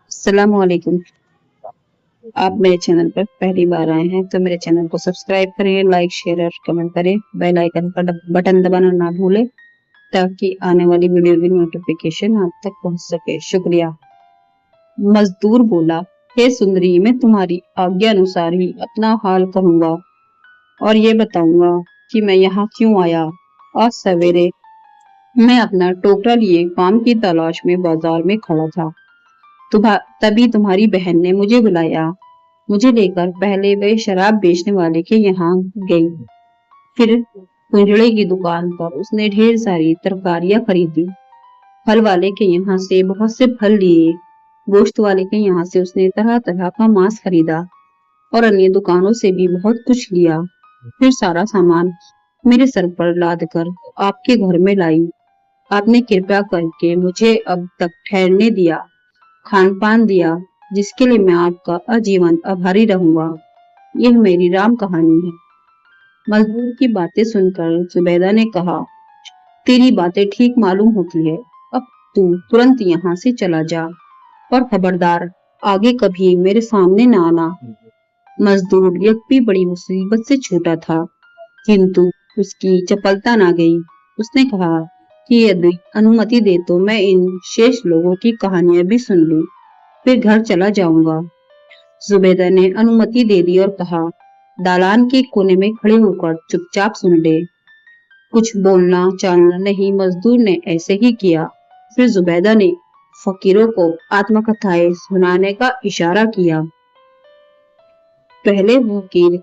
अस्सलामुअलैकुम। आप मेरे चैनल पर पहली बार आए हैं तो मेरे चैनल को सब्सक्राइब करें, लाइक, शेयर और कमेंट करें। बेल आइकन का बटन दबाना ना भूलें ताकि आने वाली वीडियो की नोटिफिकेशन आप तक पहुंच सके। शुक्रिया। मजदूर बोला, हे सुंदरी, मैं तुम्हारी आज्ञा अनुसार ही अपना हाल कहूंगा और ये बताऊंगा कि मैं यहाँ क्यों आया। आज सवेरे मैं अपना टोकरा लिए काम की तलाश में बाजार में खड़ा था। तभी तुम्हारी बहन ने मुझे बुलाया। मुझे लेकर पहले वे शराब बेचने वाले के यहाँ गई। फिर पिंजड़े की दुकान पर उसने ढेर सारी तरकारियां खरीदी। फल वाले के यहाँ से बहुत से फल लिए। गोश्त वाले के यहाँ से उसने तरह तरह का मांस खरीदा और अन्य दुकानों से भी बहुत कुछ लिया। फिर सारा सामान मेरे सर पर लाद कर आपके घर में लाई। आपने कृपया करके मुझे अब तक ठहरने दिया, खान पान दिया, जिसके लिए मैं आपका आजीवन आभारी रहूंगा। यह मेरी राम कहानी है। मजदूर की बातें सुनकर जुबैदा ने कहा, तेरी बातें ठीक मालूम होती है। अब तू तुरंत यहाँ से चला जा और खबरदार आगे कभी मेरे सामने न आना। मजदूर यद्यपि बड़ी मुसीबत से छूटा था, किंतु उसकी चपलता न गई। उसने कहा कि यदि अनुमति दे तो मैं इन शेष लोगों की कहानियां भी सुन लूं, फिर घर चला जाऊंगा। जुबैदा ने अनुमति दे दी और कहा, दालान के कोने में खड़े होकर चुपचाप सुन ले, कुछ बोलना चालना नहीं। मजदूर ने ऐसे ही किया। फिर जुबैदा ने फकीरों को आत्मकथाएं सुनाने का इशारा किया। पहले फकीर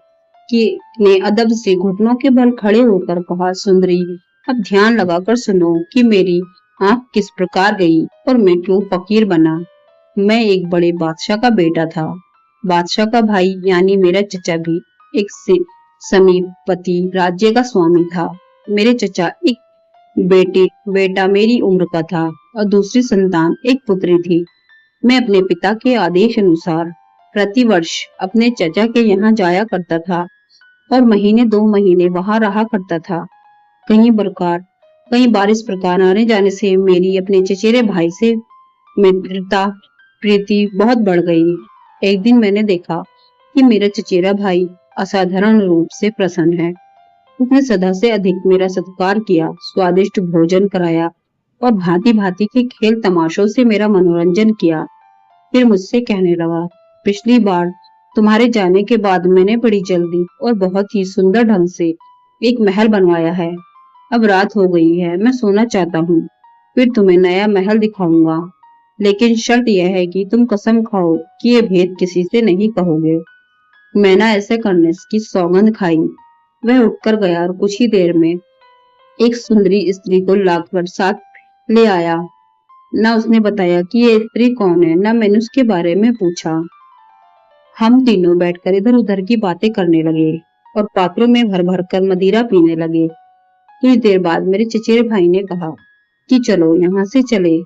ने अदब से घुटनों के बल खड़े होकर कहा, सुंदरी, अब ध्यान लगाकर सुनो कि मेरी आंख किस प्रकार गई और मैं क्यों फकीर बना। मैं एक बड़े बादशाह का बेटा था। बादशाह का भाई यानी मेरा चचा भी एक समीपति राज्य का स्वामी था। मेरे चचा एक बेटा मेरी उम्र का था और दूसरी संतान एक पुत्री थी। मैं अपने पिता के आदेश अनुसार प्रतिवर्ष अपने चचा के यहाँ जाया करता था और महीने 2 महीने वहां रहा करता था। कहीं बारिश प्रकार आने जाने से मेरी अपने चचेरे भाई से मित्रता प्रीति बहुत बढ़ गई। एक दिन मैंने देखा कि मेरा चचेरा भाई असाधारण रूप से प्रसन्न है। उसने सदा से अधिक मेरा सत्कार किया, स्वादिष्ट भोजन कराया और भांति भांति के खेल तमाशों से मेरा मनोरंजन किया। फिर मुझसे कहने लगा, पिछली बार तुम्हारे जाने के बाद मैंने बड़ी जल्दी और बहुत ही सुंदर ढंग से एक महल बनवाया है। अब रात हो गई है, मैं सोना चाहता हूँ। फिर तुम्हें नया महल दिखाऊंगा, लेकिन शर्त यह है कि तुम कसम खाओ कि ये भेद किसी से नहीं कहोगे। मैंने ऐसे करने की सौगंध खाई। वह उठकर गया और कुछ ही देर में एक सुंदरी स्त्री को लाकर साथ ले आया। न उसने बताया कि ये स्त्री कौन है, न मैंने उसके बारे में पूछा। हम तीनों बैठकर इधर उधर की बातें करने लगे और पात्रों में भर भर कर मदिरा पीने लगे। कुछ देर बाद मेरे चचेरे भाई ने कहा कि चलो यहाँ से चले।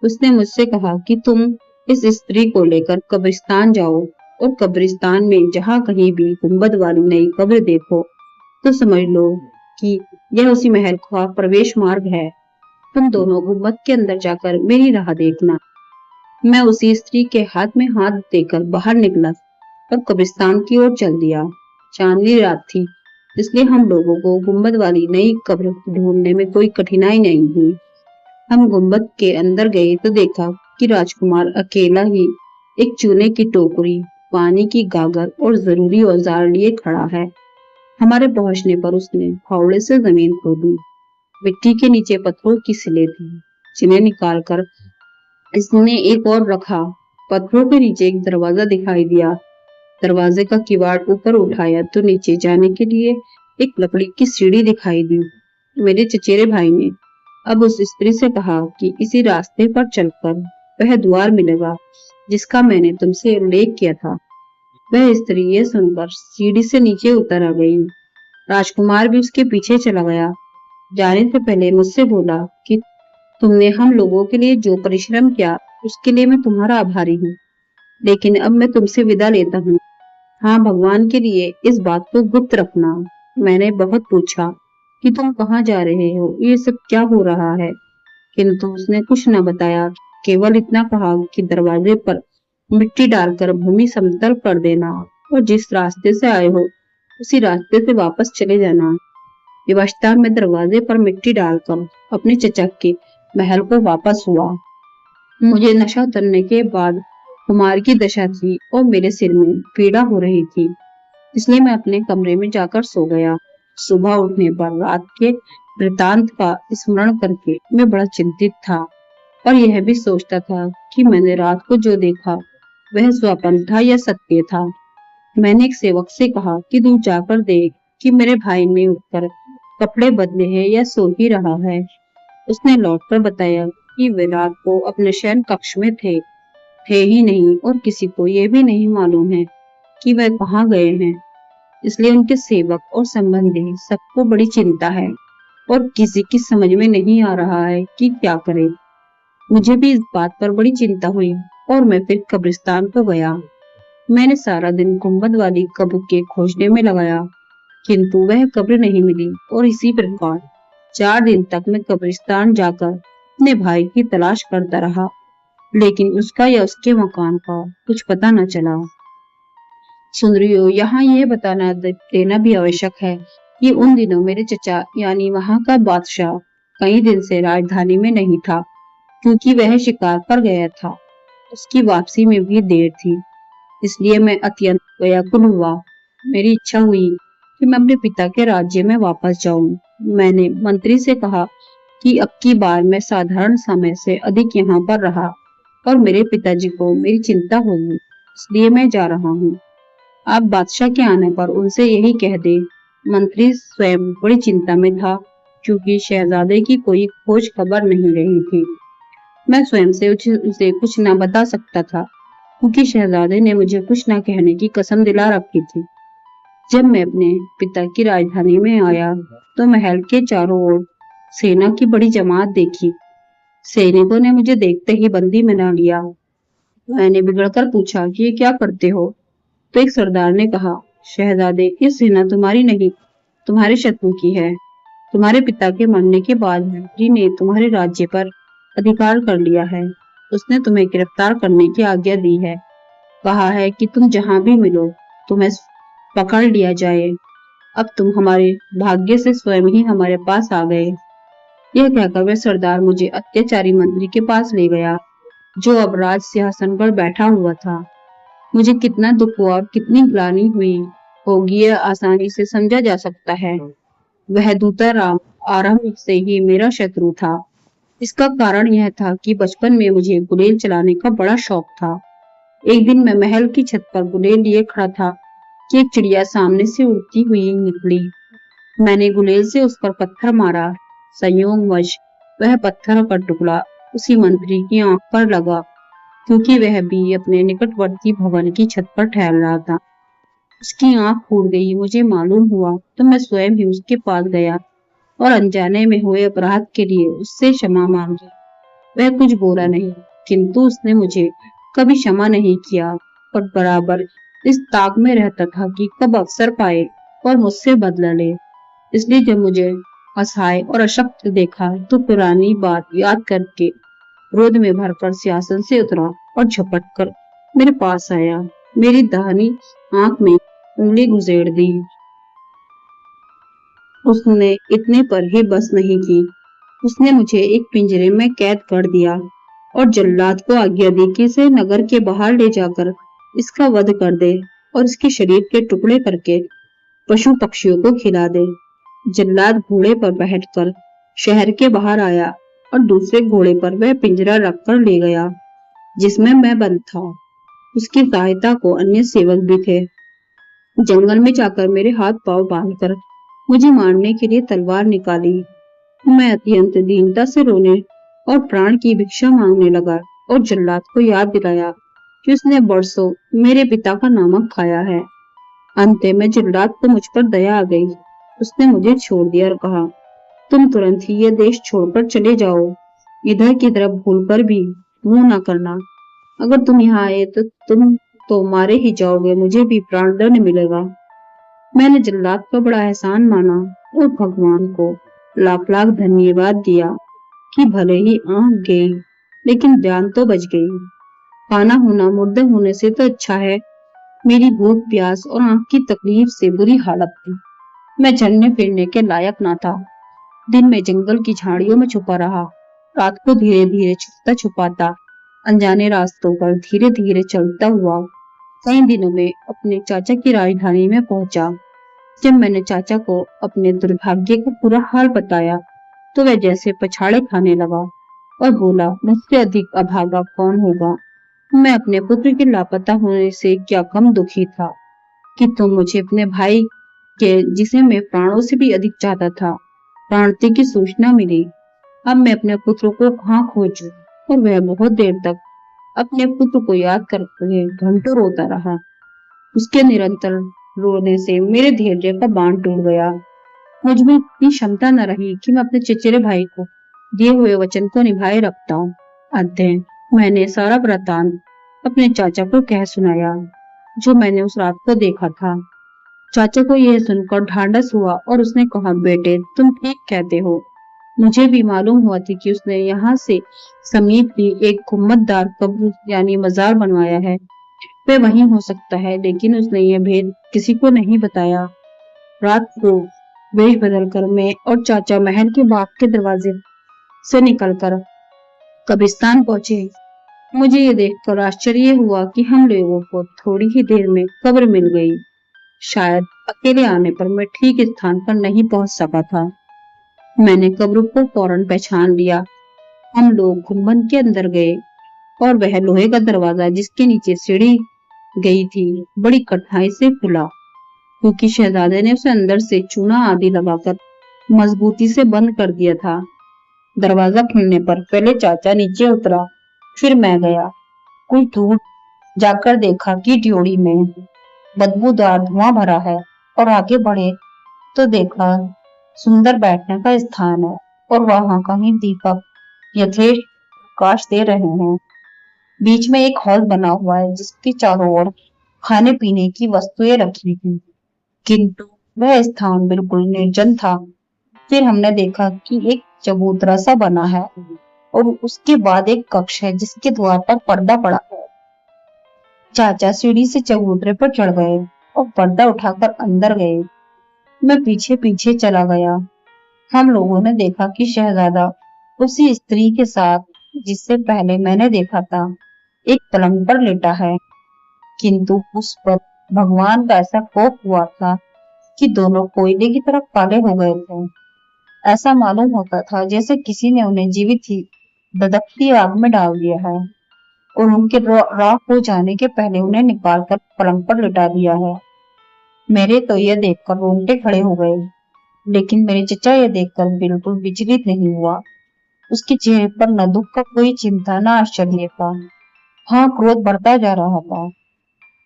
उसने मुझसे कहा कि तुम इस स्त्री को लेकर कब्रिस्तान जाओ और कब्रिस्तान में जहाँ कहीं भी गुंबद वाली नई कब्र देखो तो समझ लो कि यह उसी महल का प्रवेश मार्ग है। तुम दोनों गुंबद के अंदर जाकर मेरी राह देखना। मैं उसी स्त्री के हाथ में हाथ देकर बाहर निकला और कब्रिस्तान की ओर चल दिया। चांदनी रात थी, इसलिए हम लोगों को गुंबद वाली नई कब्र ढूंढने में कोई कठिनाई नहीं हुई। हम गुंबद के अंदर गए तो देखा कि राजकुमार अकेला ही एक चूने की टोकरी, पानी की गागर और जरूरी औजार लिए खड़ा है। हमारे पहुंचने पर उसने फावड़े से जमीन खोदी। मिट्टी के नीचे पत्थरों की सिले थी, जिन्हें निकालकर इसने एक और रखा। पत्थरों के नीचे एक दरवाजा दिखाई दिया। दरवाजे का किवाड़ ऊपर उठाया तो नीचे जाने के लिए एक लकड़ी की सीढ़ी दिखाई दी। मेरे चचेरे भाई ने अब उस स्त्री से कहा कि इसी रास्ते पर चलकर वह द्वार मिलेगा जिसका मैंने तुमसे उल्लेख किया था। वह स्त्री ये सुनकर सीढ़ी से नीचे उतर आ गई। राजकुमार भी उसके पीछे चला गया। जाने से पहले मुझसे बोला कि तुमने हम लोगों के लिए जो परिश्रम किया उसके लिए मैं तुम्हारा आभारी हूँ, लेकिन अब मैं तुमसे विदा लेता हूँ। हाँ, भगवान के लिए इस बात को गुप्त रखना। मैंने बहुत पूछा कि तुम कहाँ जा रहे हो, ये सब क्या हो रहा है, किंतु उसने कुछ न बताया। केवल इतना कहा कि दरवाजे पर मिट्टी डालकर भूमि समतल कर देना और जिस रास्ते से आए हो उसी रास्ते से वापस चले जाना। विवशता में दरवाजे पर मिट्टी डालकर अपने चचा के महल को वापस हुआ। मुझे नशा उतरने के बाद कुमार की दशा थी और मेरे सिर में पीड़ा हो रही थी, इसलिए मैं अपने कमरे में जाकर सो गया। सुबह उठने पर रात के वृतांत का स्मरण करके मैं बड़ा चिंतित था और यह भी सोचता था कि मैंने रात को जो देखा वह स्वप्न था या सत्य था। मैंने एक सेवक से कहा कि तू जाकर देख कि मेरे भाई ने उठकर कपड़े बदले हैं या सो ही रहा है। उसने लौटकर बताया कि वे रात को अपने शयन कक्ष में थे ही नहीं और किसी को यह भी नहीं मालूम है कि वह कहाँ गए हैं। इसलिए उनके सेवक और संबंधी सबको बड़ी चिंता है और किसी की समझ में नहीं आ रहा है कि क्या करे। मुझे भी इस बात पर बड़ी चिंता हुई और मैं फिर कब्रिस्तान को गया। मैंने सारा दिन गुंबद वाली कब्र के खोजने में लगाया, किंतु वह कब्र नहीं मिली और इसी प्रकार 4 दिन तक मैं कब्रिस्तान जाकर अपने भाई की तलाश करता रहा, लेकिन उसका या उसके मकान का कुछ पता न चला। सुन रही हो, यहाँ यह बताना देना भी आवश्यक है कि उन दिनों मेरे चचा यानी वहां का बादशाह कई दिन से राजधानी में नहीं था, क्योंकि वह शिकार पर गया था। उसकी वापसी में भी देर थी, इसलिए मैं अत्यंत व्याकुल हुआ। मेरी इच्छा हुई कि मैं अपने पिता के राज्य में वापस जाऊं। मैंने मंत्री से कहा कि अब की बार मैं साधारण समय से अधिक यहाँ पर रहा और मेरे पिताजी को मेरी चिंता होगी, इसलिए मैं जा रहा हूँ। आप बादशाह के आने पर उनसे यही कह दे। मंत्री स्वयं बड़ी चिंता में था, क्योंकि शहजादे की कोई खोज खबर नहीं रही थी। मैं स्वयं से उसे कुछ न बता सकता था, क्योंकि शहजादे ने मुझे कुछ न कहने की कसम दिला रखी थी। जब मैं अपने पिता की राजधानी में आया तो महल के चारों ओर सेना की बड़ी जमात देखी। सैनिकों ने मुझे देखते ही बंदी बना लिया। मैंने बिगड़कर पूछा कि ये क्या करते हो, तो एक सरदार ने कहा, शहजादे, ये सेना तुम्हारी नहीं, तुम्हारे शत्रु की है। तुम्हारे पिता के मरने के बाद मंत्री ने तुम्हारे राज्य पर अधिकार कर लिया है। उसने तुम्हें गिरफ्तार करने की आज्ञा दी है। कहा है कि तुम जहां भी मिलो तुम्हें पकड़ लिया जाए। अब तुम हमारे भाग्य से स्वयं ही हमारे पास आ गए। यह कहकर वह सरदार मुझे अत्याचारी मंत्री के पास ले गया, जो अब राज सिंहासन पर बैठा हुआ था। मुझे कितना दुख हुआ और कितनी ग्लानि हुई होगी, यह आसानी से समझा जा सकता है। वह दूताराम आरंभ से ही मेरा शत्रु था। इसका कारण यह था कि बचपन में मुझे गुलेल चलाने का बड़ा शौक था। एक दिन मैं महल की छत पर गुलेल लिए खड़ा था कि एक चिड़िया सामने से उड़ती हुई निकली। मैंने गुलेल से उस पर पत्थर मारा। संयोगवश वह पत्थर का टुकड़ा उसी मंत्री की आंख पर लगा, क्योंकि वह भी अपने निकटवर्ती भवन की छत पर ठहर रहा था। उसकी आंख फूट गई, मुझे मालूम हुआ तो मैं स्वयं ही उसके पास गया और अनजाने में हुए अपराध के लिए उससे क्षमा मांगी। वह कुछ बोला नहीं, किंतु उसने मुझे कभी क्षमा नहीं किया और बराबर इस ताक में रहता था कि कब अवसर पाए और मुझसे बदला ले। इसलिए जब मुझे असहाय और अशक्त देखा तो पुरानी बात याद करके क्रोध में भरकर सिंहासन से उतरा और झपट कर मेरे पास आया। मेरी दाहिनी आंख में उंगली घुसेड़ दी। उसने इतने पर ही बस नहीं की, उसने मुझे एक पिंजरे में कैद कर दिया और जल्लाद को आज्ञा दी कि इसे नगर के बाहर ले जाकर इसका वध कर दे और इसके शरीर के टुकड़े करके पशु पक्षियों को खिला दे। जल्लाद घोड़े पर बैठकर शहर के बाहर आया और दूसरे घोड़े पर वह पिंजरा रखकर ले गया जिसमें मैं बंद था। उसकी सहायता को अन्य सेवक भी थे। जंगल में जाकर मेरे हाथ पांव बांधकर मुझे मारने के लिए तलवार निकाली। मैं अत्यंत दीनता से रोने और प्राण की भिक्षा मांगने लगा और जल्लाद को याद दिलाया कि उसने बरसों मेरे पिता का नमक खाया है। अंत में जल्लाद को मुझ पर दया आ गई। उसने मुझे छोड़ दिया और कहा, तुम तुरंत ही यह देश छोड़कर चले जाओ। इधर की तरफ भूलकर भी मुंह न करना। अगर तुम यहाँ आए तो तुम तो मारे ही जाओगे, मुझे भी प्राणदंड मिलेगा। मैंने जल्लाद का बड़ा एहसान माना और भगवान को लाख लाख धन्यवाद दिया कि भले ही आंख गई लेकिन जान तो बच गई। खाना होना मुर्दे होने से तो अच्छा है। मेरी भूख प्यास और आंख की तकलीफ से बुरी हालत थी। मैं चलने फिरने के लायक ना था। दिन में जंगल की झाड़ियों में छुपा रहा, रात को धीरे धीरे छुपता छुपाता अनजाने रास्तों पर धीरे धीरे चलता हुआ कई दिनों में अपने चाचा की राजधानी में पहुंचा। जब मैंने चाचा को अपने दुर्भाग्य का पूरा हाल बताया तो वह जैसे पछाड़े खाने लगा और बोला, मुझसे अधिक अभागा कौन होगा। मैं अपने पुत्र के लापता होने से क्या कम दुखी था कि तुम मुझे अपने भाई के, जिसे मैं प्राणों से भी अधिक चाहता था, प्राणते की सूचना मिली। अब मैं अपने पुत्र को कहाँ खोजूं? और वह बहुत देर तक अपने पुत्र को याद करके घंटों रोता रहा। उसके निरंतर रोने से मेरे धैर्य का बांध टूट गया। मुझ में इतनी क्षमता न रही कि मैं अपने चचेरे भाई को दिए हुए वचन को निभाए रखता हूँ। अतः मैंने सारा वृतांत अपने चाचा को कह सुनाया, जो मैंने उस रात को देखा था। चाचा को यह सुनकर ढांढस हुआ और उसने कहा, बेटे तुम ठीक कहते हो। मुझे भी मालूम हुआ थी कि उसने यहाँ से समीप ही एक गुम्बददार कब्र यानी मजार बनवाया है। वह वहीं हो सकता है, लेकिन उसने यह भेद किसी को नहीं बताया। रात को वेश बदलकर मैं और चाचा महल के बाग के दरवाजे से निकलकर कब्रिस्तान पहुंचे। मुझे ये देखकर आश्चर्य हुआ कि हम लोगों को थोड़ी ही देर में कब्र मिल गई। शायद अकेले आने पर मैं ठीक स्थान पर नहीं पहुंच सका था। मैंने कब्र को फौरन पहचान लिया। हम लोग गुम्बद के अंदर गए और वह लोहे का दरवाजा जिसके नीचे सीढ़ी गई थी बड़ी कठिनाई से खुला, क्योंकि शहजादे ने उसे अंदर से चूना आदि लगाकर मजबूती से बंद कर दिया था। दरवाजा खुलने पर पहले चाचा नीचे उतरा, फिर मैं गया। कुछ दूर जाकर देखा कि ड्योढ़ी में बदबूदार धुआं भरा है और आगे बढ़े तो देखा सुंदर बैठने का स्थान है और वहां कहीं दीपक यथेष्ट प्रकाश दे रहे हैं। बीच में एक हॉल बना हुआ है जिसके चारों ओर खाने पीने की वस्तुएं रखी थी, किंतु वह स्थान बिल्कुल निर्जन था। फिर हमने देखा कि एक चबूतरा सा बना है और उसके बाद एक कक्ष है जिसके द्वार पर पर्दा पड़ा है। चाचा सीढ़ी से चबूतरे पर चढ़ गए और पर्दा उठाकर अंदर गए। मैं पीछे पीछे चला गया। हम लोगों ने देखा कि शहजादा उसी स्त्री के साथ जिससे पहले मैंने देखा था एक पलंग पर लेटा है, किंतु उस पर भगवान का ऐसा कोप हुआ था कि दोनों कोयले की तरह काले हो गए थे। ऐसा मालूम होता था जैसे किसी ने उन्हें जीवित ही धधकती आग में डाल दिया है और उनके राख हो जाने के पहले उन्हें निकालकर पलंग पर लिटा दिया है। मेरे तो यह देखकर रोंगटे खड़े हो गए, लेकिन मेरे चचा यह देखकर बिल्कुल विचलित नहीं हुआ। उसके चेहरे पर न दुख का कोई चिंता न आश्चर्य का, हाँ क्रोध बढ़ता जा रहा था।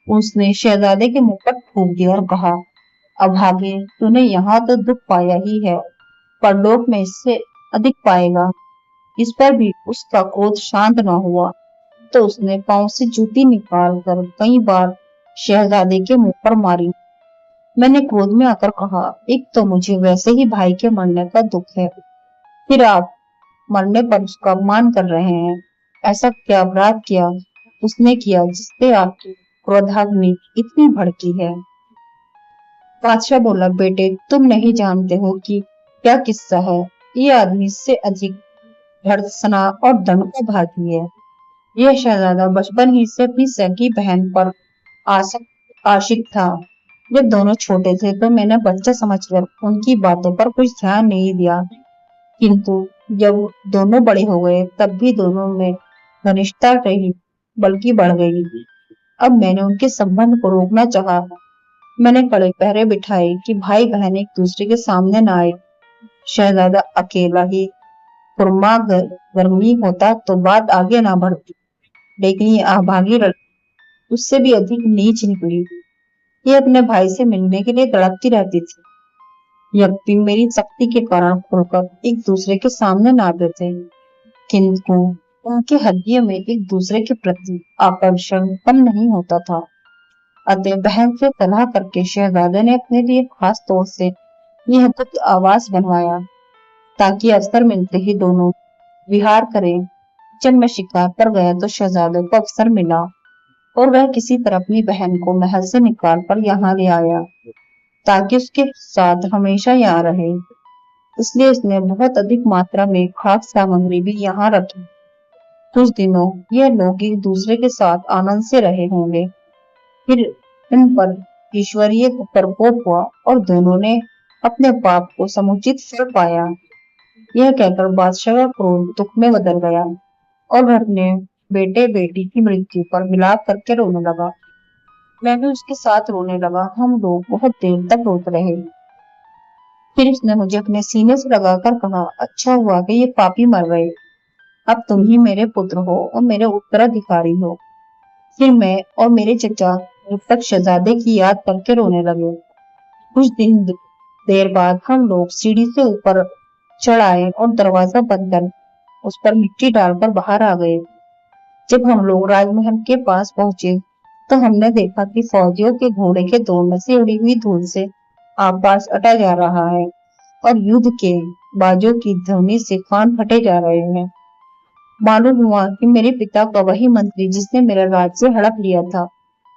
उसने शहजादे के मुंह पर थूक दिया और कहा, अभागे, तूने यहाँ तो दुख पाया ही है, परलोक में इससे अधिक पाएगा। इस पर भी उसका क्रोध शांत न हुआ तो उसने पांव से जूती निकालकर कई बार शहजादे के मुंह पर मारी। मैंने क्रोध में आकर कहा, एक तो मुझे वैसे ही भाई के मरने का दुख है, फिर आप मरने पर उसका अपमान कर रहे हैं। ऐसा क्या अपराध किया उसने किया जिससे आपकी क्रोधाग्नि इतनी भड़की है? बादशाह बोला, बेटे तुम नहीं जानते हो कि क्या किस्सा है। ये आदमी इससे अधिक भर्त्सना और दंड का भागी है। यह शहजादा बचपन ही से अपनी सगी बहन पर आशिक था। जब दोनों छोटे थे तो मैंने बच्चा समझकर उनकी बातों पर कुछ ध्यान नहीं दिया, किंतु जब दोनों बड़े हो गए तब भी दोनों में घनिष्ठता रही, बल्कि बढ़ गई। अब मैंने उनके संबंध को रोकना चाहा। मैंने कड़े पहरे बिठाए कि भाई बहन एक दूसरे के सामने न आए। शहजादा अकेला ही खुरमा गर्मी होता तो बात आगे ना बढ़ती, लेकिन ये अभागी लड़की उससे भी अधिक नीच निकली। ये अपने भाई से मिलने के लिए तड़पती रहती थी। यद्यपि मेरी शक्ति के कारण खुलकर एक दूसरे के सामने न आते थे, किंतु उनके हृदय में एक दूसरे के प्रति आकर्षण कम नहीं होता था। अतः बहन से सलाह करके शहजादे ने अपने लिए खास तौर से यह गुप्त आवास बनवाया, ताकि अवसर मिलते ही दोनों विहार करें। जब मैं शिकार पर गया तो शहजादे को अवसर मिला और वह किसी तरह अपनी बहन को महल से निकाल कर यहाँ ले आया ताकि उसके साथ हमेशा यहाँ रहे। इसलिए उसने बहुत अधिक मात्रा में खाद्य सामग्री भी यहाँ रखी। कुछ दिनों ये लोग एक दूसरे के साथ आनंद से रहे होंगे। फिर इन पर ईश्वरीय प्रकोप हुआ और दोनों ने अपने पाप को समुचित फल पाया। यह कहकर बादशाह का क्रोध दुख में बदल गया और वह अपने बेटे बेटी की मृत्यु पर विलाप करके रोने लगा। मैं भी उसके साथ रोने लगा। हम लोग बहुत देर तक रोते रहे। फिर उसने मुझे अपने सीने से लगाकर कहा, अच्छा हुआ कि ये पापी मर गए। अब तुम ही मेरे पुत्र हो और मेरे उत्तराधिकारी हो। फिर मैं और मेरे चचा जब तक शहजादे की याद करके रोने लगे। कुछ दिन देर बाद हम लोग सीढ़ी से ऊपर चढ़ आए और दरवाजा बंद कर उस पर मिट्टी डालकर बाहर आ गए। जब हम लोग राजमहल के पास पहुंचे तो हमने देखा कि फौजियों के घोड़े के दौड़ने से उड़ी हुई धूल से आकाश अटा जा रहा है और युद्ध के बाजों की ध्वनि से कान फटे जा रहे हैं। मालूम हुआ कि मेरे पिता का वही मंत्री जिसने मेरा राज्य हड़प लिया था,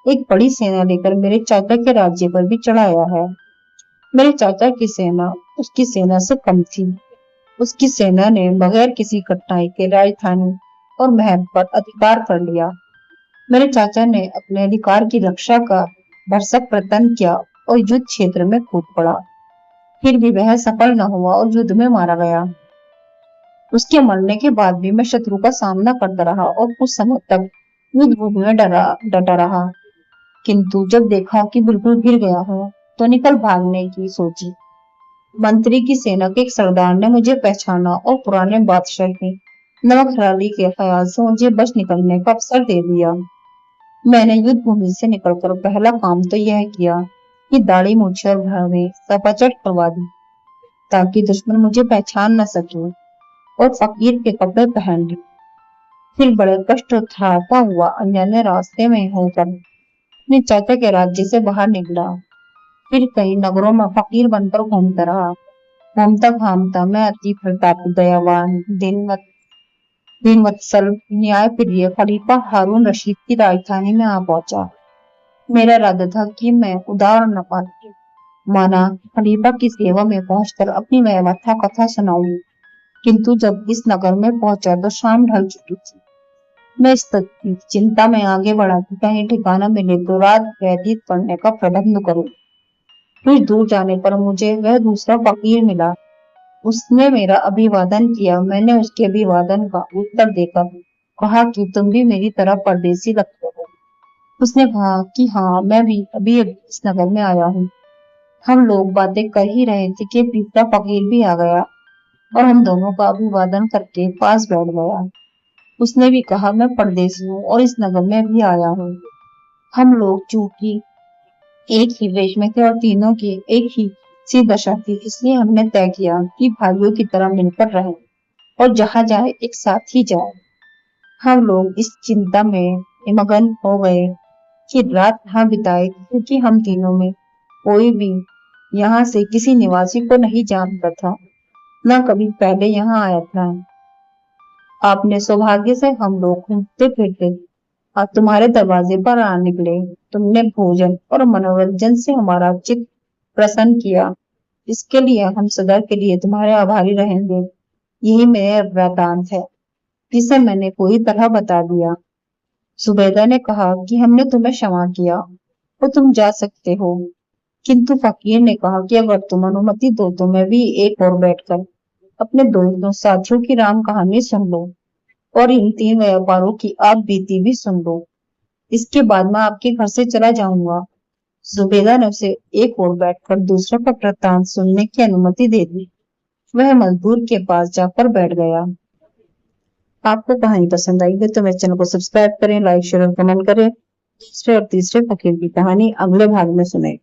एक बड़ी सेना लेकर मेरे चाचा के राज्य पर भी चढ़ाया है। मेरे चाचा की सेना उसकी सेना से कम थी। उसकी सेना ने बगैर किसी कठिनाई के राजधानी और महल पर अधिकार कर लिया। मेरे चाचा ने अपने अधिकार की रक्षा का भरसक प्रयत्न किया और युद्ध क्षेत्र में कूद पड़ा। फिर भी वह सफल न हुआ और युद्ध में मारा गया। उसके मरने के बाद भी मैं शत्रु का सामना करता रहा और कुछ समय तक युद्ध भूमि में डटा रहा। किंतु जब देखा कि बिल्कुल गिर गया हूँ तो निकल भागने की सोची। मंत्री की सेना के एक सरदार ने मुझे पहचाना और पुराने बादशाह की नमक हराली के ख्याल से मुझे बच निकलने का अवसर दे दिया। मैंने युद्ध भूमि से निकलकर पहला काम तो यह किया कि दाढ़ी मूछें और भौहें सपाचट करवा दी ताकि दुश्मन मुझे पहचान न सके और फकीर के कपड़े पहन लिए। फिर बड़े कष्ट उठाता हुआ अनजाने रास्ते में होकर अपने चाचा के राज्य से बाहर निकला। फिर कई नगरों में फकीर बनकर घूमता रहा। घूमता घामता मैं अति प्रतापी दयावान दीनवत्सल न्याय प्रिय खलीफा हारून रशीद की राजधानी में आ पहुंचा। मेरा इरादा था कि मैं उदार माना खलीफा की सेवा में पहुंचकर अपनी व्यवस्था कथा सुनाऊंगी। किंतु जब इस नगर में पहुंचा तो शाम ढल चुकी थी। मैं इस चिंता में आगे बढ़ा कि कहीं ठिकाना मिले तो रात व्यतीत करने का प्रबंध करूं। कुछ दूर जाने पर मुझे वह दूसरा फकीर मिला। उसने मेरा अभिवादन किया। मैंने उसके अभिवादन का उत्तर देकर कहा कि तुम भी मेरी तरह परदेसी लगते हो। उसने कहा कि हाँ, मैं भी अभी इस नगर में आया हूँ। हम लोग बातें कर ही रहे थे कि तीसरा फकीर भी आ गया और हम दोनों का अभिवादन करके पास बैठ गया। उसने भी कहा, मैं परदेसी हूँ और इस नगर में भी आया हूँ। हम लोग चूंकि एक ही वेश में थे और तीनों की एक ही सी दशा थी, इसलिए हमने तय किया कि भाइयों की तरह मिलकर रहें और जहां जाए एक साथ ही जाए। हम लोग इस चिंता में मगन हो गए कि रात यहाँ बिताए, क्योंकि हम तीनों में कोई भी यहाँ से किसी निवासी को नहीं जानता था, न कभी पहले यहाँ आया था। आपने सौभाग्य से हम लोग घूमते फिरते और तुम्हारे दरवाजे पर आ निकले। तुमने भोजन और मनोरंजन से हमारा चित्त प्रसन्न किया। इसके लिए हम सदा के लिए तुम्हारे आभारी रहेंगे। यही मेरे वृतांत है जिसे मैंने पूरी तरह बता दिया। सुबेदा ने कहा कि हमने तुम्हें क्षमा किया और तुम जा सकते हो। किंतु फकीर ने कहा कि अगर तुम अनुमति दो तो मैं भी एक और बैठकर अपने दोनों साथियों की राम कहानी सुन लो और इन तीन व्यापारों की आप बीती भी सुन लो। इसके बाद मैं आपके घर से चला जाऊंगा। जुबेदा ने उसे एक और बैठकर दूसरों का वृत्तांत सुनने की अनुमति दे दी। वह मजदूर के पास जाकर बैठ गया। आपको कहानी पसंद आई है तो मेरे चैनल को सब्सक्राइब करें, लाइक शेयर और कमेंट करें। दूसरे और तीसरे फकीर की कहानी अगले भाग में सुने।